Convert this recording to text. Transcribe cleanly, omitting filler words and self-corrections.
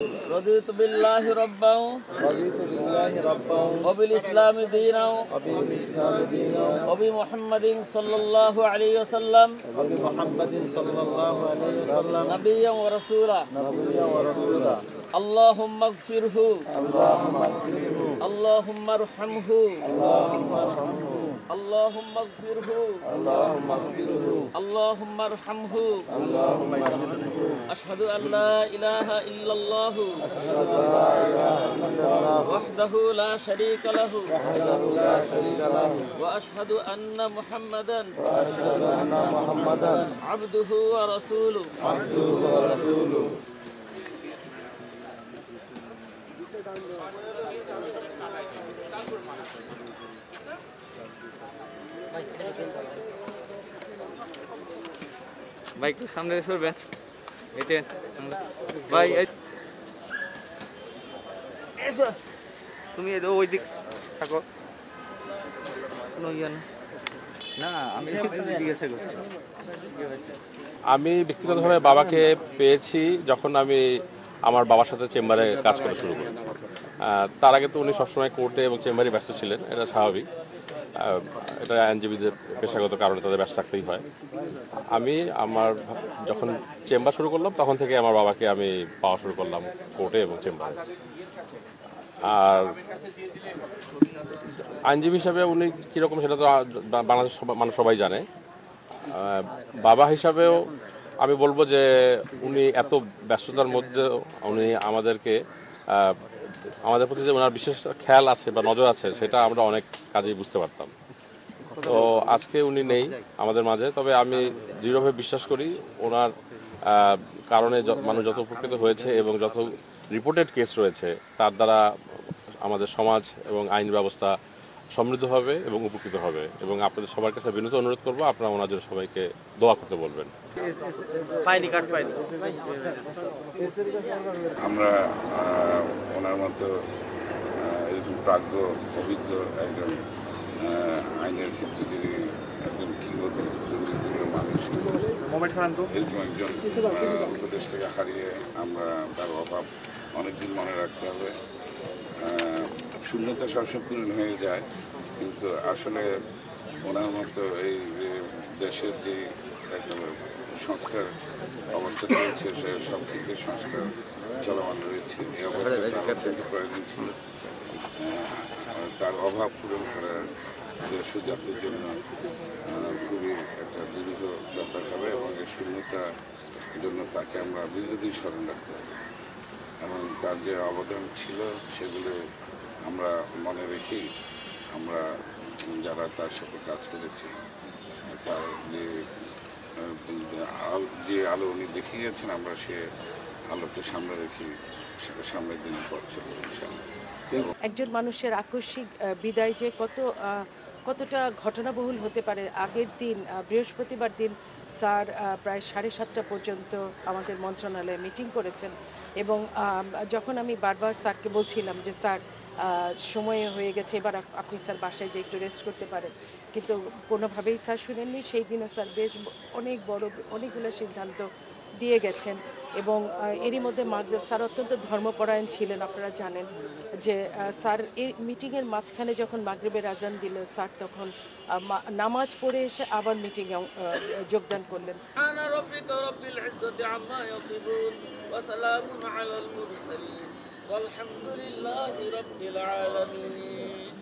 رضيت بالله ربا وبالإسلام دينا وبمحمد صلى الله عليه وسلم نبيا ورسولا اللهم اغفره اللهم ارحمه اللهم اغفره اللهم ارحمه أشهد أن لا إله إلا الله وحده لا شريك له وأشهد أن محمدا عبده ورسوله ভাই একটু সামনে সরবেন এতে ভাই এসো তুমি ওই দিক থাকো কোনো ইয়ে না আমি জিজ্ঞাসা করছি আমি ব্যক্তিগতভাবে বাবাকে পেয়েছি যখন আমি আমার বাবার সাথে চেম্বারে কাজ করা শুরু করেছি। তার আগে তো উনি সবসময় কোর্টে এবং চেম্বারে ব্যস্ত ছিলেন, এটা স্বাভাবিক। এটা আইনজীবীদের পেশাগত কারণে তাদের ব্যস্ত থাকতেই হয়। আমি যখন চেম্বার শুরু করলাম তখন থেকে আমার বাবাকে আমি পাওয়া শুরু করলাম কোর্টে এবং চেম্বারে। আর আইনজীবী হিসাবে উনি কীরকম সেটা তো বাংলাদেশ মানুষ সবাই জানে। বাবা হিসাবেও আমি বলবো যে উনি এত ব্যস্ততার মধ্যে উনি আমাদের প্রতি যে ওনার বিশেষ খেয়াল আছে বা নজর আছে সেটা আমরা অনেক কাজেই বুঝতে পারতাম। তো আজকে উনি নেই আমাদের মাঝে, তবে আমি দৃঢ়ভাবে বিশ্বাস করি ওনার কারণে মানুষ যত উপকৃত হয়েছে এবং যত রিপোর্টেড কেস রয়েছে তার দ্বারা আমাদের সমাজ এবং আইন ব্যবস্থা সমৃদ্ধ হবে এবং উপকৃত হবে। এবং আপনাদের সবার কাছে বিনীত অনুরোধ করবো আপনারা ওনার জন্য সবাইকে দোয়া করতে বলবেন। আমরা ওনার মতো এরকম প্রাজ্ঞ অভিজ্ঞ একজন আইনের ক্ষেত্রে যিনি একজন কিংবদন্তি মানুষ, এরকম একজন উপদেষ্টাকে হারিয়ে আমরা তার অভাব অনেকদিন মনে রাখতে হবে। শূন্যতা সবসময় পূরণ হয়ে যায়, কিন্তু আসলে ওনার মতো এই দেশের যে সংস্কার অবস্থা চলছে সে সব ক্ষেত্রে সংস্কার চলমান রয়েছে। এই অবস্থায় তার অত্যন্ত প্রয়োজন ছিল। তার অভাব পূরণ করার দেশ জাতির জন্য খুবই একটা দীর্ঘ ব্যাপার হবে এবং এই শূন্যতার জন্য তাকে আমরা দীর্ঘদিন স্মরণ রাখতে হবে এবং তার যে অবদান ছিল সেগুলো আমরা মনে রেখেই আমরা যারা তার সাথে কাজ করেছি তার যে আলো উনি দেখিয়েছেন আমরা সে আলোকে সামনে রেখে সেটা সামনের দিনে পথ চলবে ইনশাআল্লাহ। একজন মানুষের আকস্মিক বিদায় যে কতটা ঘটনাবহুল হতে পারে। আগের দিন বৃহস্পতিবার দিন স্যার প্রায় 7:30 পর্যন্ত আমাদের মন্ত্রণালয়ে মিটিং করেছেন এবং যখন আমি বারবার স্যারকে বলছিলাম যে স্যার সময় হয়ে গেছে, এবার আপনি স্যার বাসায় যে একটু রেস্ট করতে পারেন, কিন্তু কোনোভাবেই স্যার শুনেননি। সেই দিনও স্যার বেশ অনেকগুলো সিদ্ধান্ত দিয়ে গেছেন এবং এরই মধ্যে মাগরিব স্যার অত্যন্ত ধর্মপরায়ণ ছিলেন। আপনারা জানেন যে স্যার এই মিটিংয়ের মাঝখানে যখন মাগরিবের আজান দিল স্যার তখন নামাজ পড়ে এসে আবার মিটিংয়ে যোগদান করলেন। والحمد لله رب العالمين